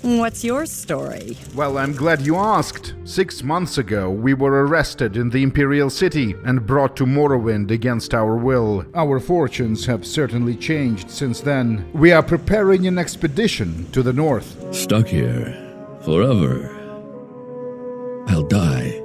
What's your story? Well, I'm glad you asked. 6 months ago, we were arrested in the Imperial City and brought to Morrowind against our will. Our fortunes have certainly changed since then. We are preparing an expedition to the north. Stuck here forever. I'll die.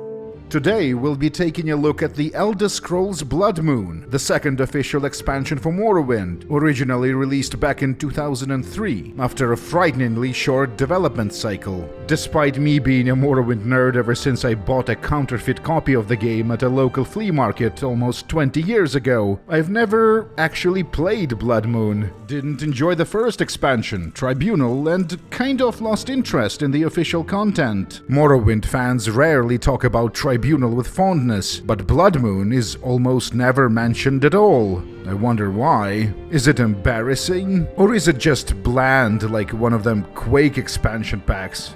Today, we'll be taking a look at the Elder Scrolls Bloodmoon, the second official expansion for Morrowind, originally released back in 2003, after a frighteningly short development cycle. Despite me being a Morrowind nerd ever since I bought a counterfeit copy of the game at a local flea market almost 20 years ago, I've never actually played Bloodmoon. Didn't enjoy the first expansion, Tribunal, and kind of lost interest in the official content. Morrowind fans rarely talk about Tribunal with fondness, but Bloodmoon is almost never mentioned at all. I wonder why. Is it embarrassing? Or is it just bland like one of them Quake expansion packs?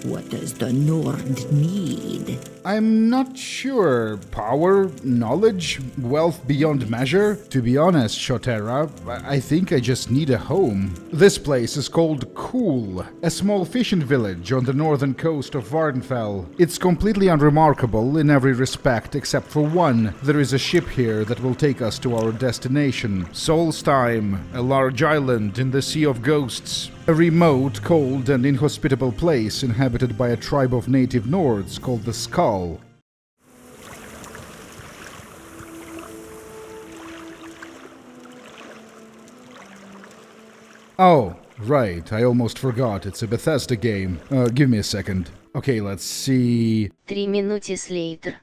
What does the Nord need? I'm not sure. Power, knowledge, wealth beyond measure? To be honest, Shotera, I think I just need a home. This place is called Cool, a small fishing village on the northern coast of Vardenfell. It's completely unremarkable in every respect except for one. There is a ship here that will take us to our destination, Solstheim, a large island in the Sea of Ghosts. A remote, cold, and inhospitable place inhabited by a tribe of native Nords called the Skull. Oh, right, I almost forgot, it's a Bethesda game. Give me a second. Okay, let's see... 3 minutes later.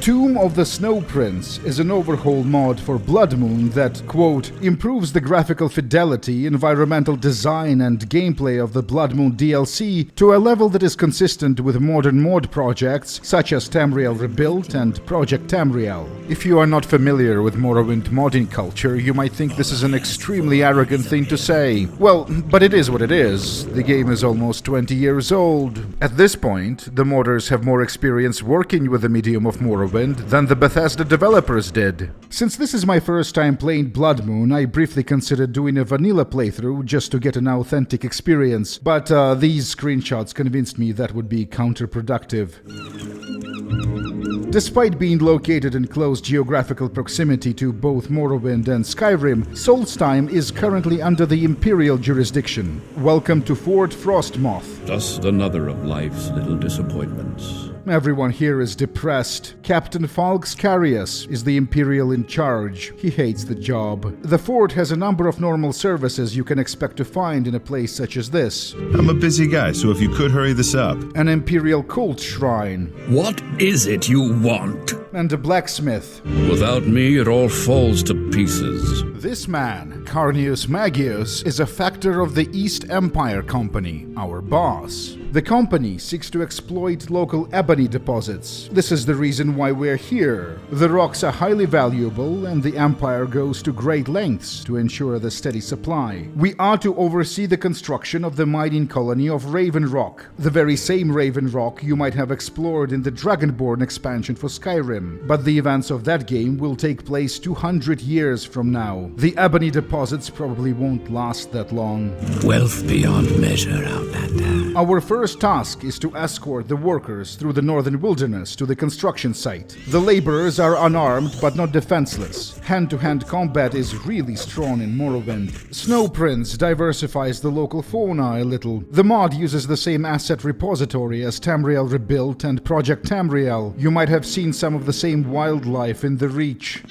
Tomb of the Snow Prince is an overhaul mod for Bloodmoon that, quote, improves the graphical fidelity, environmental design, and gameplay of the Bloodmoon DLC to a level that is consistent with modern mod projects such as Tamriel Rebuilt and Project Tamriel. If you are not familiar with Morrowind modding culture, you might think this is an extremely arrogant thing to say. Well, but it is what it is. The game is almost 20 years old. At this point, the modders have more experience working with the medium of Morrowind than the Bethesda developers did. Since this is my first time playing Bloodmoon, I briefly considered doing a vanilla playthrough just to get an authentic experience, but these screenshots convinced me that would be counterproductive. Despite being located in close geographical proximity to both Morrowind and Skyrim, Solstheim is currently under the Imperial jurisdiction. Welcome to Fort Frostmoth. Just another of life's little disappointments. Everyone here is depressed. Captain Falx Carius is the Imperial in charge. He hates the job. The fort has a number of normal services you can expect to find in a place such as this. I'm a busy guy, so if you could hurry this up. An Imperial cult shrine. What is it you want? And a blacksmith. Without me, it all falls to pieces. This man, Carnius Magius, is a factor of the East Empire Company, our boss. The company seeks to exploit local ebony deposits. This is the reason why we're here. The rocks are highly valuable, and the Empire goes to great lengths to ensure the steady supply. We are to oversee the construction of the mining colony of Raven Rock, the very same Raven Rock you might have explored in the Dragonborn expansion for Skyrim. But the events of that game will take place 200 years from now. The ebony deposits probably won't last that long. Wealth beyond measure, Outlander. Our first task is to escort the workers through the northern wilderness to the construction site. The laborers are unarmed but not defenseless. Hand-to-hand combat is really strong in Morrowind. Snow Prince diversifies the local fauna a little. The mod uses the same asset repository as Tamriel Rebuilt and Project Tamriel. You might have seen some of the same wildlife in the Reach.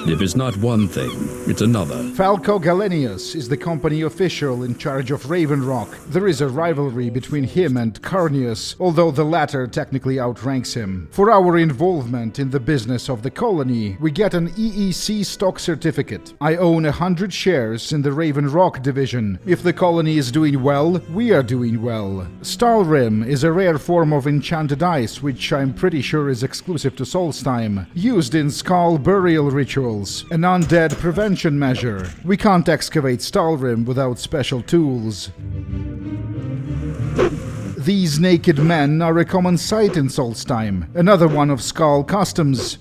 If it's not one thing, it's another. Falco Galenius is the company official in charge of Raven Rock. There is a rivalry between him and Carnius, although the latter technically outranks him. For our involvement in the business of the colony, we get an EEC stock certificate. I own 100 shares in the Raven Rock division. If the colony is doing well, we are doing well. Stalrim is a rare form of enchanted ice, which I'm pretty sure is exclusive to Solstheim, used in skull burial rituals. An undead prevention measure. We can't excavate Stalrim without special tools. These naked men are a common sight in Solstheim, another one of Skull customs.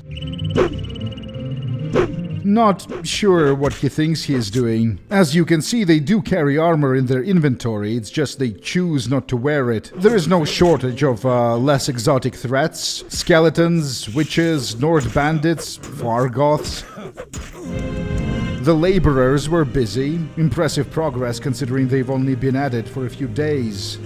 Not sure what he thinks he is doing. As you can see, they do carry armor in their inventory, it's just they choose not to wear it. There is no shortage of less exotic threats. Skeletons, witches, Nord bandits, Fargoths. The laborers were busy. Impressive progress considering they've only been at it for a few days.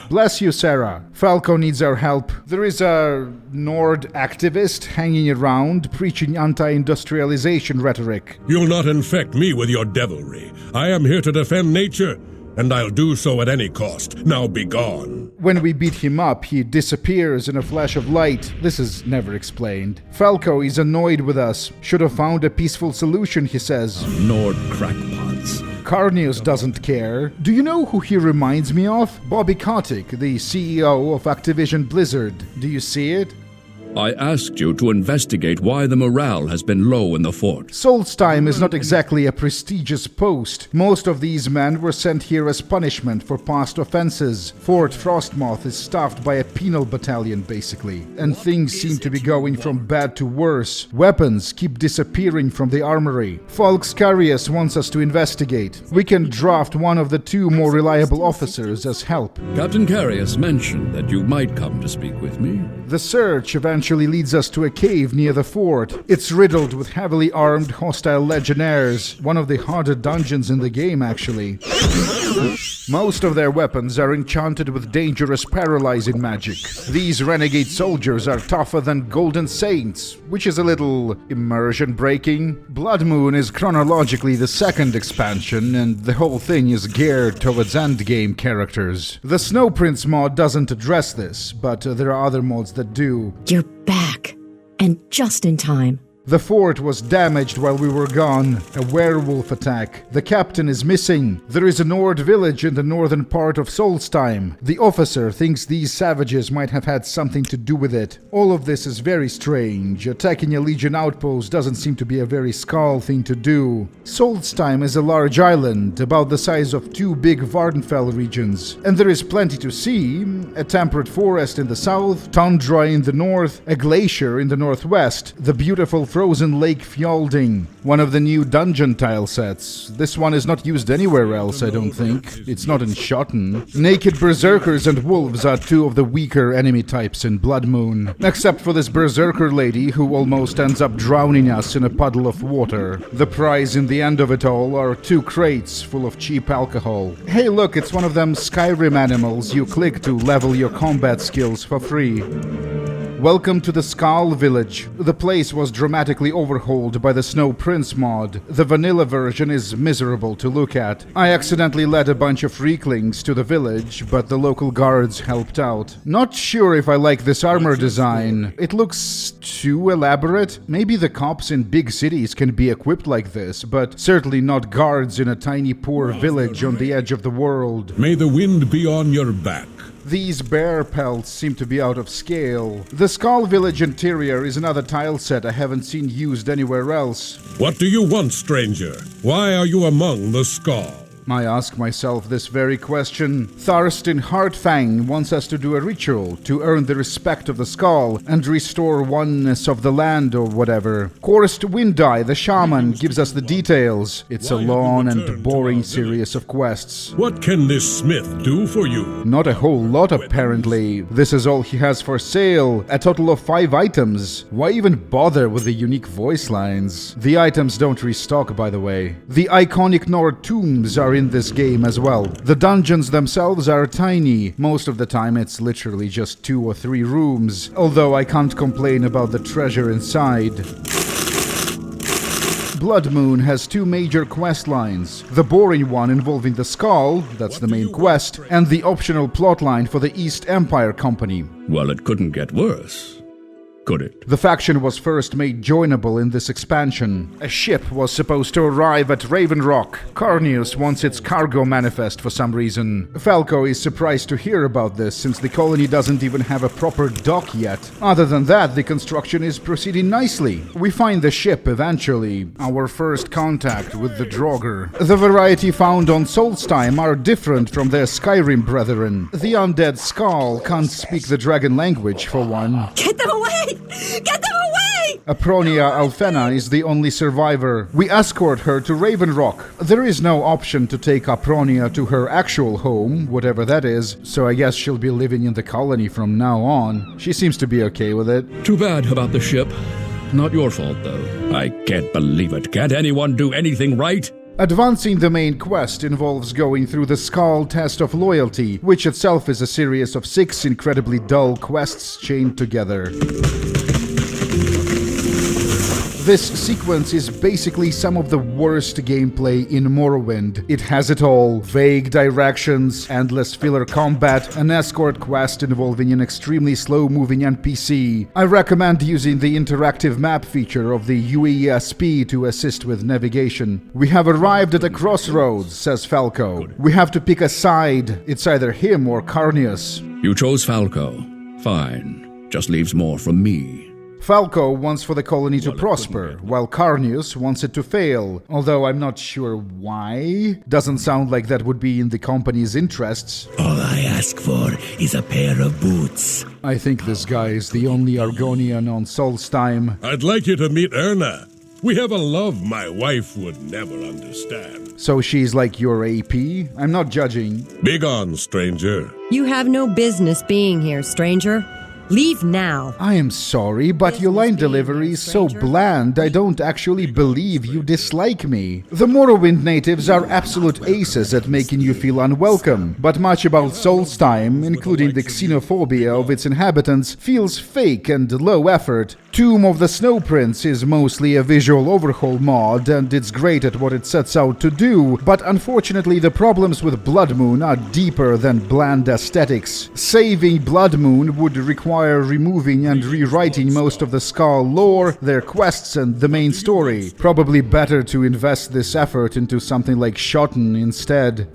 Bless you, Sarah. Falco needs our help. There is a Nord activist hanging around preaching anti-industrialization rhetoric. You'll not infect me with your devilry. I am here to defend nature, and I'll do so at any cost. Now be gone. When we beat him up, he disappears in a flash of light. This is never explained. Falco is annoyed with us. Should have found a peaceful solution, he says. Nord crackpots. Carnius doesn't care. Do you know who he reminds me of? Bobby Kotick, the CEO of Activision Blizzard. Do you see it? I asked you to investigate why the morale has been low in the fort. Solstheim is not exactly a prestigious post. Most of these men were sent here as punishment for past offenses. Fort Frostmoth is staffed by a penal battalion, basically. And things seem to be going from bad to worse. Weapons keep disappearing from the armory. Falx Carius wants us to investigate. We can draft one of the two more reliable officers as help. Captain Carius mentioned that you might come to speak with me. The search eventually leads us to a cave near the fort. It's riddled with heavily armed hostile legionnaires, one of the harder dungeons in the game, actually. Most of their weapons are enchanted with dangerous paralyzing magic. These renegade soldiers are tougher than golden saints, which is a little immersion-breaking. Bloodmoon is chronologically the second expansion, and the whole thing is geared towards endgame characters. The Snow Prince mod doesn't address this, but there are other mods that do. You're back, and just in time. The fort was damaged while we were gone. A werewolf attack. The captain is missing. There is a Nord village in the northern part of Solstheim. The officer thinks these savages might have had something to do with it. All of this is very strange. Attacking a Legion outpost doesn't seem to be a very Skald thing to do. Solstheim is a large island, about the size of two big Vardenfell regions. And there is plenty to see. A temperate forest in the south, tundra in the north, a glacier in the northwest, the beautiful frozen lake Fjölding, one of the new dungeon tile sets. This one is not used anywhere else, I don't think. It's not in Shotten. Naked berserkers and wolves are two of the weaker enemy types in Bloodmoon. Except for this berserker lady who almost ends up drowning us in a puddle of water. The prize in the end of it all are 2 crates full of cheap alcohol. Hey look, it's one of them Skyrim animals you click to level your combat skills for free. Welcome to the Skald village. The place was dramatically overhauled by the Snow Prince mod. The vanilla version is miserable to look at. I accidentally led a bunch of freaklings to the village, but the local guards helped out. Not sure if I like this armor design. It looks too elaborate. Maybe the cops in big cities can be equipped like this, but certainly not guards in a tiny poor village on the edge of the world. May the wind be on your back. These bear pelts seem to be out of scale. The Skald village interior is another tile set I haven't seen used anywhere else. What do you want, stranger? Why are you among the Skald? I ask myself this very question. Tharstin Heartfang wants us to do a ritual to earn the respect of the Skald and restore oneness of the land or whatever. Korst Windeye, the shaman, gives us the details. It's a long and boring series of quests. What can this smith do for you? Not a whole lot, apparently. This is all he has for sale, a total of 5 items. Why even bother with the unique voice lines? The items don't restock, by the way. The iconic Nord tombs are in this game as well. The dungeons themselves are tiny. Most of the time it's literally just 2 or 3 rooms, although I can't complain about the treasure inside. Bloodmoon has 2 major quest lines. The boring one involving the Skald, that's the main quest, and the optional plotline for the East Empire Company. Well, it couldn't get worse, could it? The faction was first made joinable in this expansion. A ship was supposed to arrive at Raven Rock. Carnius wants its cargo manifest for some reason. Falco is surprised to hear about this since the colony doesn't even have a proper dock yet. Other than that, the construction is proceeding nicely. We find the ship eventually, our first contact with the Draugr. The variety found on Solstheim are different from their Skyrim brethren. The undead Skald can't speak the dragon language for one. Get them away! Get them away! Apronia Alfena is the only survivor. We escort her to Raven Rock. There is no option to take Apronia to her actual home, whatever that is, so I guess she'll be living in the colony from now on. She seems to be okay with it. Too bad about the ship. Not your fault, though. I can't believe it. Can't anyone do anything right? Advancing the main quest involves going through the Skull Test of Loyalty, which itself is a series of 6 incredibly dull quests chained together. This sequence is basically some of the worst gameplay in Morrowind. It has it all: vague directions, endless filler combat, an escort quest involving an extremely slow-moving NPC. I recommend using the interactive map feature of the UESP to assist with navigation. We have arrived at a crossroads, says Falco. We have to pick a side. It's either him or Carnius. You chose Falco. Fine. Just leaves more from me. Falco wants for the colony to prosper, while Carnius wants it to fail, although I'm not sure why. Doesn't sound like that would be in the company's interests. All I ask for is a pair of boots. I think this guy is the only Argonian on Solstheim. I'd like you to meet Erna. We have a love my wife would never understand. So she's like your AP? I'm not judging. Begone, stranger. You have no business being here, stranger. Leave now. I am sorry, but your line delivery is so bland I don't actually believe you dislike me. The Morrowind natives are absolute aces at making you feel unwelcome, but much about Solstheim, including the xenophobia of its inhabitants, feels fake and low effort. Tomb of the Snow Prince is mostly a visual overhaul mod, and it's great at what it sets out to do, but unfortunately the problems with Bloodmoon are deeper than bland aesthetics. Saving Bloodmoon would require removing and rewriting most of the Skull lore, their quests, and the main story. Probably better to invest this effort into something like Sheathing instead.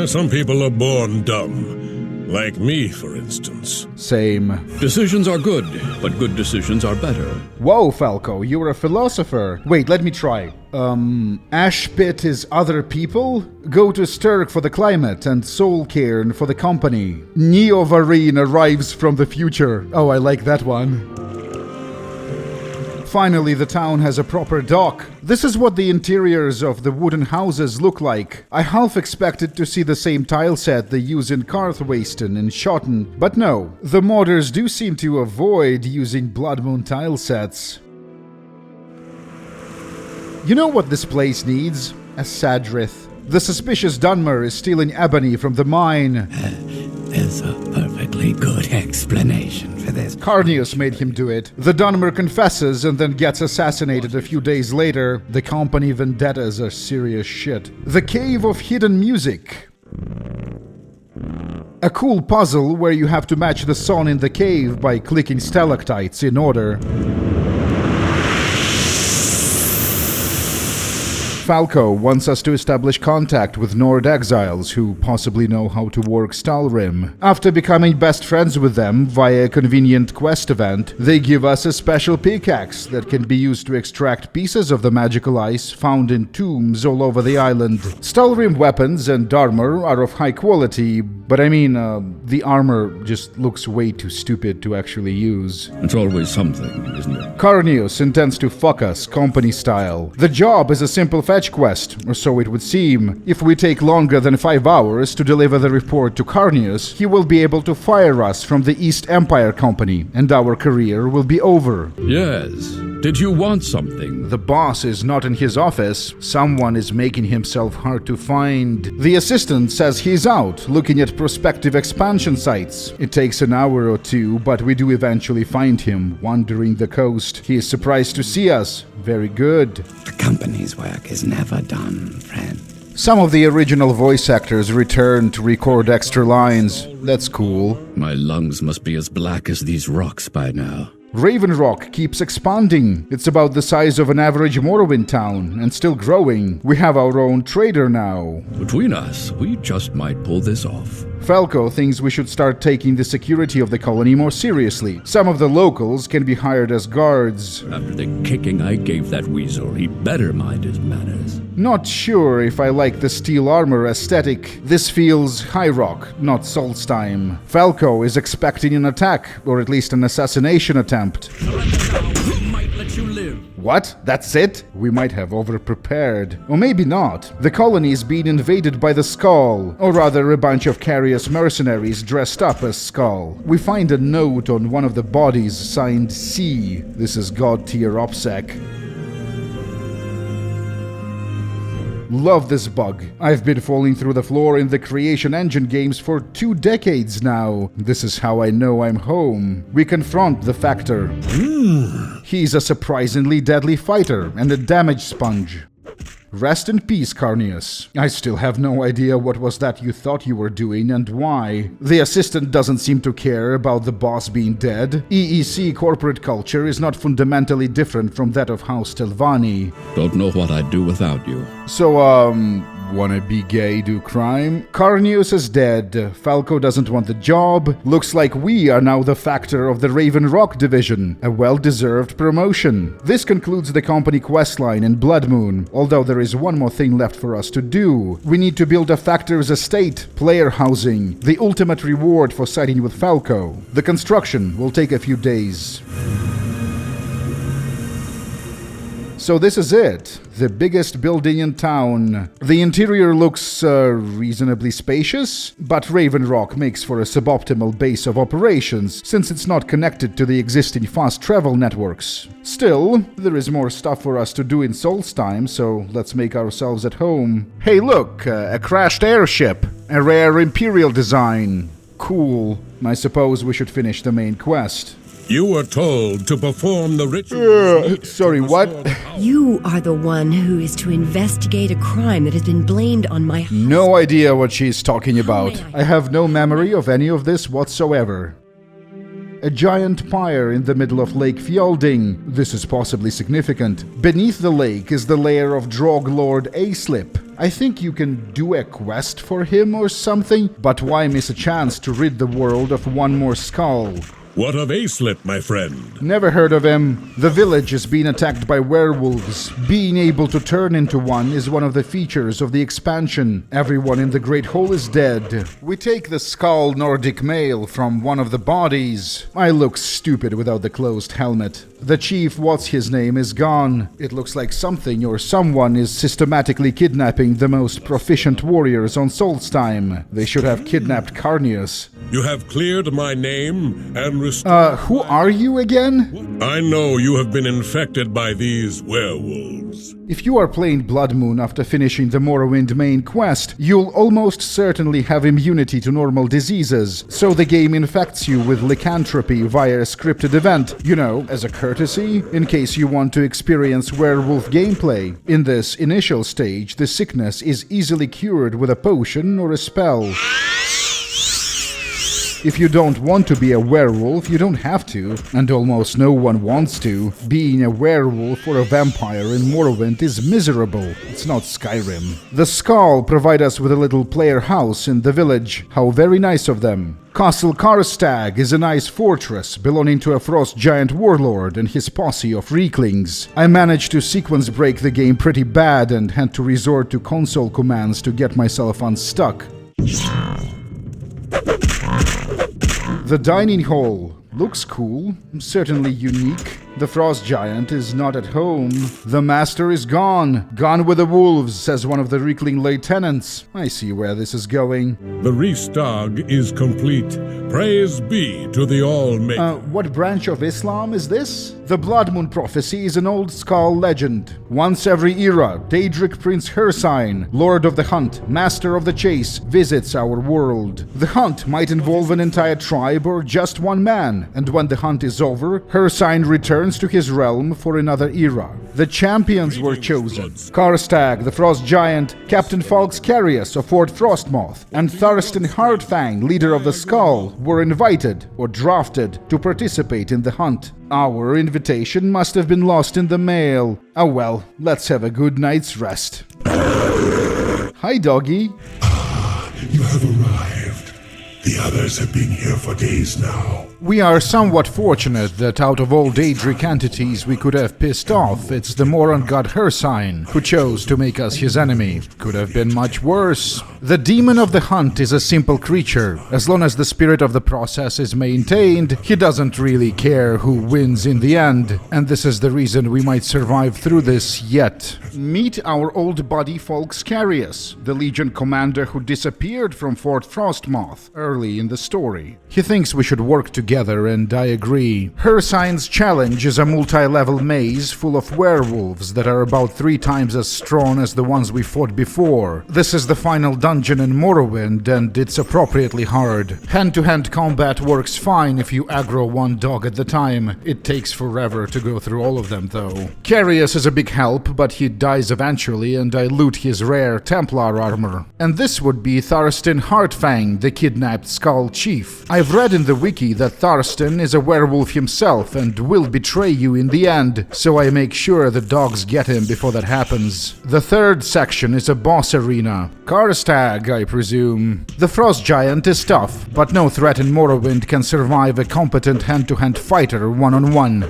Some people are born dumb. Like me, for instance. Same. Decisions are good, but good decisions are better. Whoa, Falco, you're a philosopher. Wait, let me try. Ashpit is other people? Go to Sturk for the climate and Soulcairn for the company. Neovarine arrives from the future. Oh, I like that one. Finally, the town has a proper dock. This is what the interiors of the wooden houses look like. I half expected to see the same tile set they use in Karthwasten and Sheathing, but no. The modders do seem to avoid using Bloodmoon tile sets. You know what this place needs? A Sadrith. The suspicious Dunmer is stealing ebony from the mine. There's a perfectly good explanation for this. Carnius made him do it. The Dunmer confesses and then gets assassinated a few days later. The company vendettas are serious shit. The Cave of Hidden Music. A cool puzzle where you have to match the sun in the cave by clicking stalactites in order. Falco wants us to establish contact with Nord exiles who possibly know how to work Stalrim. After becoming best friends with them via a convenient quest event, they give us a special pickaxe that can be used to extract pieces of the magical ice found in tombs all over the island. Stalrim weapons and armor are of high quality, but I mean, the armor just looks way too stupid to actually use. It's always something, isn't it? Carnius intends to fuck us, company style. The job is a simple fetch quest, or so it would seem. If we take longer than 5 hours to deliver the report to Carnius, he will be able to fire us from the East Empire Company, and our career will be over. Yes. Did you want something? The boss is not in his office. Someone is making himself hard to find. The assistant says he's out, looking at prospective expansion sites. It takes an hour or two, but we do eventually find him, wandering the coast. He is surprised to see us. Very good. The company's work is never done, friend. Some of the original voice actors return to record extra lines. That's cool. My lungs must be as black as these rocks by now. Raven Rock keeps expanding. It's about the size of an average Morrowind town, and still growing. We have our own trader now. Between us, we just might pull this off. Falco thinks we should start taking the security of the colony more seriously. Some of the locals can be hired as guards. After the kicking I gave that weasel, he better mind his manners. Not sure if I like the steel armor aesthetic. This feels High Rock, not Solstheim. Falco is expecting an attack, or at least an assassination attempt. What? That's it? We might have overprepared. Or maybe not. The colony is being invaded by the Skull, or rather a bunch of curious mercenaries dressed up as Skull. We find a note on one of the bodies signed C. This is God tier OPSEC. Love this bug. I've been falling through the floor in the Creation Engine games for 2 decades now. This is how I know I'm home. We confront the Factor. He's a surprisingly deadly fighter and a damage sponge. Rest in peace, Carnius. I still have no idea what was that you thought you were doing and why. The assistant doesn't seem to care about the boss being dead. EEC corporate culture is not fundamentally different from that of House Telvanni. Don't know what I'd do without you. So, wanna be gay, do crime? Carnius is dead. Falco doesn't want the job. Looks like we are now the Factor of the Raven Rock division. A well-deserved promotion. This concludes the company questline in Bloodmoon, although there is one more thing left for us to do. We need to build a Factor's estate, player housing, the ultimate reward for siding with Falco. The construction will take a few days. So this is it, the biggest building in town. The interior looks reasonably spacious, but Raven Rock makes for a suboptimal base of operations since it's not connected to the existing fast travel networks. Still, there is more stuff for us to do in Solstheim, so let's make ourselves at home. Hey look, a crashed airship, a rare Imperial design. Cool. I suppose we should finish the main quest. You were told to perform the ritual. Sorry, what? You are the one who is to investigate a crime that has been blamed on my husband. No idea what she's talking about. I have no memory of any of this whatsoever. A giant pyre in the middle of Lake Fjelding. This is possibly significant. Beneath the lake is the lair of Drog Lord Aslip. I think you can do a quest for him or something, but why miss a chance to rid the world of one more skull? What of Aslip, my friend? Never heard of him. The village is being attacked by werewolves. Being able to turn into one is one of the features of the expansion. Everyone in the Great Hole is dead. We take the skull Nordic mail from one of the bodies. I look stupid without the closed helmet. The chief, what's his name, is gone. It looks like something or someone is systematically kidnapping the most proficient warriors on Solstheim. They should have kidnapped Carnius. You have cleared my name and who are you again? I know you have been infected by these werewolves. If you are playing Bloodmoon after finishing the Morrowind main quest, you'll almost certainly have immunity to normal diseases, so the game infects you with lycanthropy via a scripted event, you know, as a courtesy, in case you want to experience werewolf gameplay. In this initial stage, the sickness is easily cured with a potion or a spell. If you don't want to be a werewolf, you don't have to, and almost no one wants to. Being a werewolf or a vampire in Morrowind is miserable. It's not Skyrim. The Skull provide us with a little player house in the village. How very nice of them. Castle Karstag is a nice fortress belonging to a frost giant warlord and his posse of Reeklings. I managed to sequence break the game pretty bad and had to resort to console commands to get myself unstuck. The dining hall looks cool, certainly unique. The frost giant is not at home. The master is gone. Gone with the wolves, says one of the Reekling lieutenants. I see where this is going. The Restag is complete. Praise be to the All-Maker. What branch of Islam is this? The Bloodmoon prophecy is an old Skull legend. Once every era, Daedric Prince Hircine, Lord of the Hunt, Master of the Chase, visits our world. The hunt might involve an entire tribe or just one man, and when the hunt is over, Hircine returns to his realm for another era. The champions were chosen. Karstag, the Frost Giant, Captain Falx Carius of Fort Frostmoth, and Thurston Hardfang, leader of the Skull, were invited or drafted to participate in the hunt. Our invitation must have been lost in the mail. Oh well, let's have a good night's rest. Hi, doggy. You have arrived. The others have been here for days now. We are somewhat fortunate that out of all Daedric entities we could have pissed off, it's the Moron god Hircine who chose to make us his enemy. Could have been much worse. The Demon of the Hunt is a simple creature. As long as the spirit of the process is maintained, he doesn't really care who wins in the end, and this is the reason we might survive through this yet. Meet our old buddy Folkscarius, the Legion commander who disappeared from Fort Frostmoth early in the story. He thinks we should work together, and I agree. Hircine's challenge is a multi-level maze full of werewolves that are about 3 times as strong as the ones we fought before. This is the final dungeon in Morrowind, and it's appropriately hard. Hand-to-hand combat works fine if you aggro one dog at the time. It takes forever to go through all of them, though. Carius is a big help, but he dies eventually, and I loot his rare Templar armor. And this would be Tharstin Heartfang, the kidnapped Skull Chief. I've read in the wiki that Tharstin is a werewolf himself and will betray you in the end, so I make sure the dogs get him before that happens. The third section is a boss arena. Karstag, I presume. The Frost Giant is tough, but no threat in Morrowind can survive a competent hand-to-hand fighter one-on-one.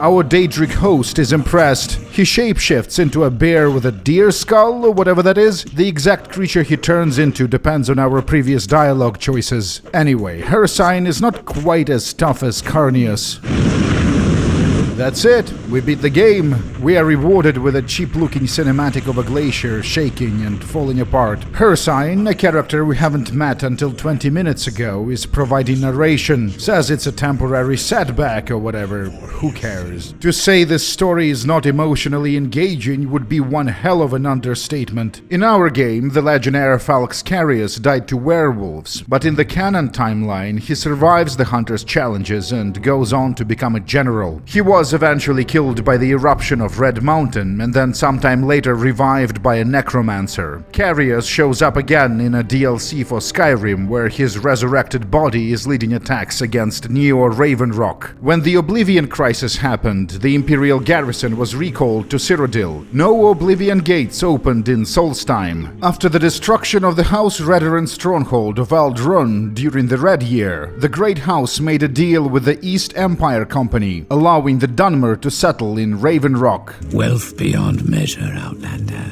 Our Daedric host is impressed. He shapeshifts into a bear with a deer skull, or whatever that is. The exact creature he turns into depends on our previous dialogue choices. Anyway, Hircine is not quite as tough as Carnius. That's it, we beat the game. We are rewarded with a cheap-looking cinematic of a glacier shaking and falling apart. Hircine, a character we haven't met until 20 minutes ago, is providing narration. Says it's a temporary setback or whatever. Who cares? To say this story is not emotionally engaging would be one hell of an understatement. In our game, the legionnaire Folkscarius died to werewolves, but in the canon timeline, he survives the hunter's challenges and goes on to become a general. He was eventually killed by the eruption of Red Mountain, and then sometime later revived by a necromancer. Carius shows up again in a DLC for Skyrim, where his resurrected body is leading attacks against Neo Raven Rock. When the Oblivion Crisis happened, the Imperial garrison was recalled to Cyrodiil. No Oblivion gates opened in Solstheim. After the destruction of the House Redoran stronghold of Aldrun during the Red Year, the Great House made a deal with the East Empire Company, allowing the Dunmer to settle in Raven Rock. Wealth beyond measure, Outlander.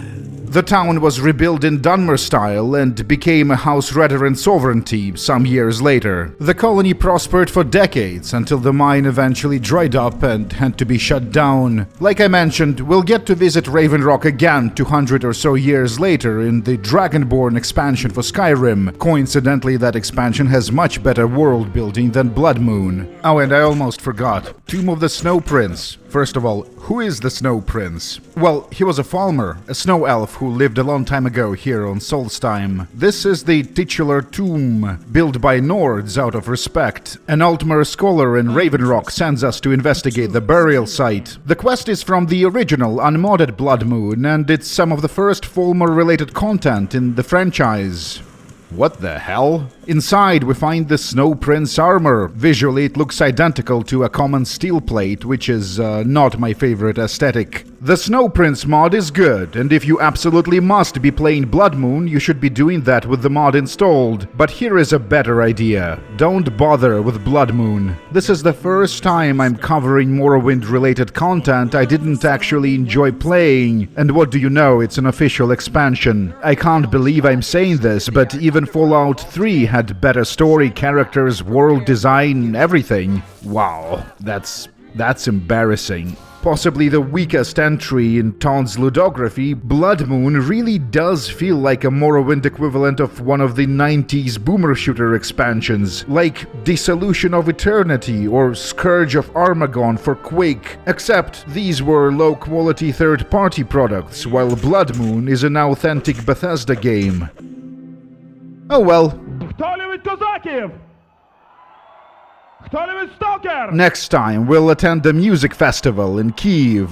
The town was rebuilt in Dunmer style and became a House Redoran sovereignty some years later. The colony prospered for decades until the mine eventually dried up and had to be shut down. Like I mentioned, we'll get to visit Raven Rock again 200 or so years later in the Dragonborn expansion for Skyrim. Coincidentally, that expansion has much better world building than Bloodmoon. Oh, and I almost forgot. Tomb of the Snow Prince. First of all, who is the Snow Prince? Well, he was a Falmer, a snow elf who lived a long time ago here on Solstheim. This is the titular tomb, built by Nords out of respect. An Altmer scholar in Raven Rock sends us to investigate the burial site. The quest is from the original unmodded Bloodmoon, and it's some of the first Falmer-related content in the franchise. What the hell? Inside we find the Snow Prince armor. Visually it looks identical to a common steel plate, which is not my favorite aesthetic. The Snow Prince mod is good, and if you absolutely must be playing Bloodmoon, you should be doing that with the mod installed. But here is a better idea. Don't bother with Bloodmoon. This is the first time I'm covering Morrowind-related content I didn't actually enjoy playing. And what do you know, it's an official expansion. I can't believe I'm saying this, but even Fallout 3 had better story, characters, world design, everything. Wow, that's embarrassing. Possibly the weakest entry in Town's ludography, Bloodmoon really does feel like a Morrowind equivalent of one of the 90s boomer shooter expansions, like Dissolution of Eternity or Scourge of Armagon for Quake, except these were low-quality third-party products, while Bloodmoon is an authentic Bethesda game. Oh well. Next time, we'll attend a music festival in Kyiv.